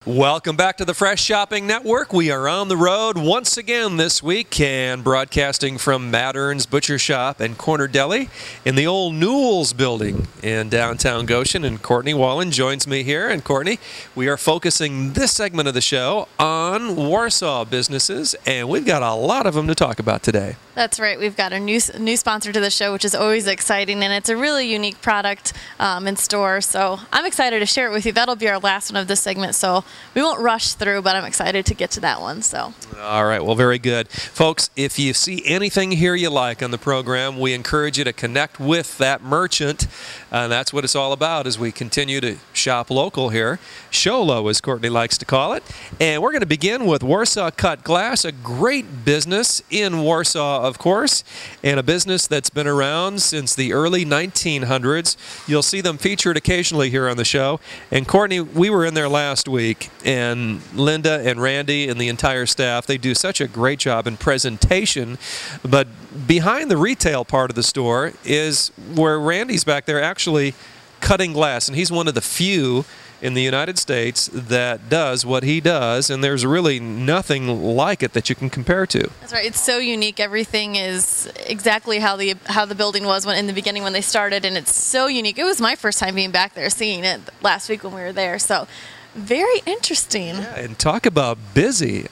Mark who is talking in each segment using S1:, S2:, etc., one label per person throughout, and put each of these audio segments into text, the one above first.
S1: Welcome back to the Fresh Shopping Network. We are on the road once again this week and broadcasting from Mattern's Butcher Shop and Corner Deli in the old Newell's building in downtown Goshen. And Courtney Wallin joins me here. And Courtney, we are focusing this segment of the show on Warsaw businesses, and we've got a lot of them to talk about today.
S2: That's right. We've got a new sponsor to the show, which is always exciting, and it's a really unique product in store. So I'm excited to share it with you. That'll be our last one of this segment, so we won't rush through, but I'm excited to get to that one. So.
S1: All right. Well, very good. Folks, if you see anything here you like on the program, we encourage you to connect with that merchant. And that's what it's all about as we continue to shop local here. Sho-lo, as Courtney likes to call it. And we're going to begin with Warsaw Cut Glass, a great business in Warsaw, of course, and a business that's been around since the early 1900s. You'll see them featured occasionally here on the show. And Courtney, we were in there last week, and Linda and Randy and the entire staff, they do such a great job in presentation. But behind the retail part of the store is where Randy's back there actually cutting glass, and he's one of the few in the United States that does what he does, and there's really nothing like it that you can compare to.
S2: That's right. It's so unique. Everything is exactly how the building was in the beginning when they started, and it's so unique. It was my first time being back there, seeing it last week when we were there. So. Very interesting.
S1: Yeah, and talk about busy.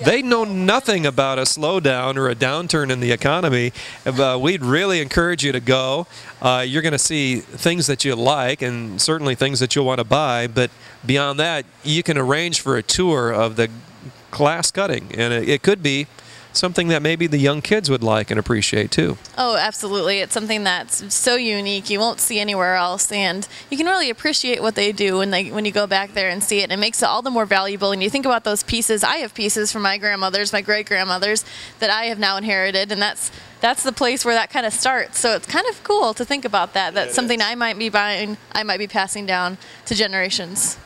S1: They know nothing about a slowdown or a downturn in the economy. We'd really encourage you to go. You're going to see things that you like and certainly things that you'll want to buy. But beyond that, you can arrange for a tour of the glass cutting. And it could be something that maybe the young kids would like and appreciate too.
S2: Oh, absolutely. It's something that's so unique you won't see anywhere else, and you can really appreciate what they do when you go back there and see it. It makes it all the more valuable. And you think about those pieces. I have pieces from my grandmothers, my great-grandmothers that I have now inherited, and that's the place where that kind of starts. So it's kind of cool to think about that. That's something I might be buying, I might be passing down to generations.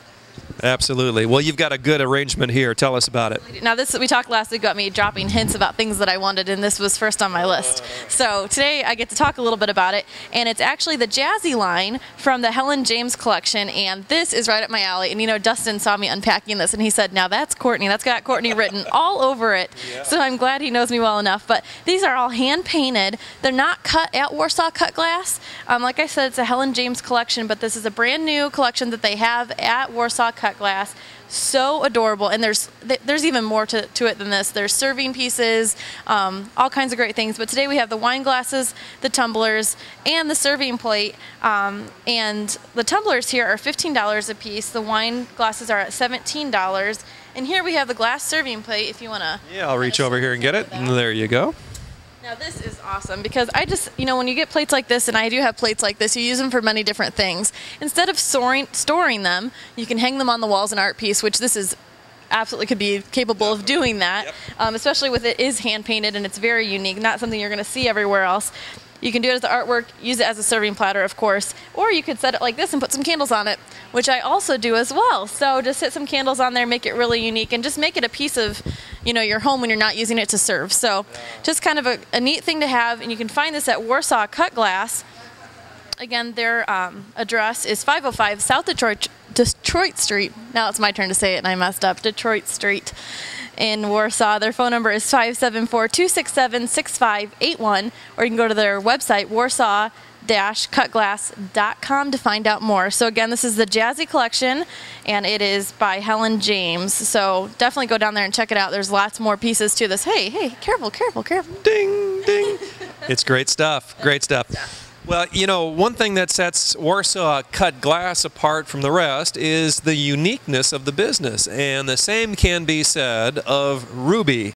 S1: Absolutely. Well, you've got a good arrangement here. Tell us about it.
S2: Now, we talked last week about me dropping hints about things that I wanted, and this was first on my list. So today I get to talk a little bit about it, and it's actually the Jazzy line from the Helen James collection, and this is right up my alley. And, you know, Dustin saw me unpacking this, and he said, now that's Courtney. That's got Courtney written all over it. Yeah. So I'm glad he knows me well enough. But these are all hand-painted. They're not cut at Warsaw Cut Glass. Like I said, it's a Helen James collection, but this is a brand new collection that they have at Warsaw Cut Glass. So adorable, and there's even more to it than this. There's serving pieces, all kinds of great things. But today we have the wine glasses, the tumblers, and the serving plate. And the tumblers here are $15 a piece. The wine glasses are at $17. And here we have the glass serving plate. If you want to,
S1: yeah, I'll reach over here and get it. And there you go.
S2: Now this is awesome because when you get plates like this, and I do have plates like this, you use them for many different things. Instead of storing them, you can hang them on the walls an art piece, which this is absolutely could be capable of doing that, especially with it is hand painted and it's very unique, not something you're going to see everywhere else. You can do it as the artwork, use it as a serving platter, of course, or you could set it like this and put some candles on it, which I also do as well. So just hit some candles on there, make it really unique, and just make it a piece of, your home when you're not using it to serve. So just kind of a neat thing to have, and you can find this at Warsaw Cut Glass. Again, their address is 505 South Detroit Street. Now it's my turn to say it, and I messed up. Detroit Street in Warsaw. Their phone number is 574-267-6581, or you can go to their website, warsaw-cutglass.com, to find out more. So again, this is the Jazzy collection, and it is by Helen James. So definitely go down there and check it out. There's lots more pieces to this. Hey, careful.
S1: Ding, ding. It's great stuff. Great stuff. Well, one thing that sets Warsaw Cut Glass apart from the rest is the uniqueness of the business, and the same can be said of Ruby.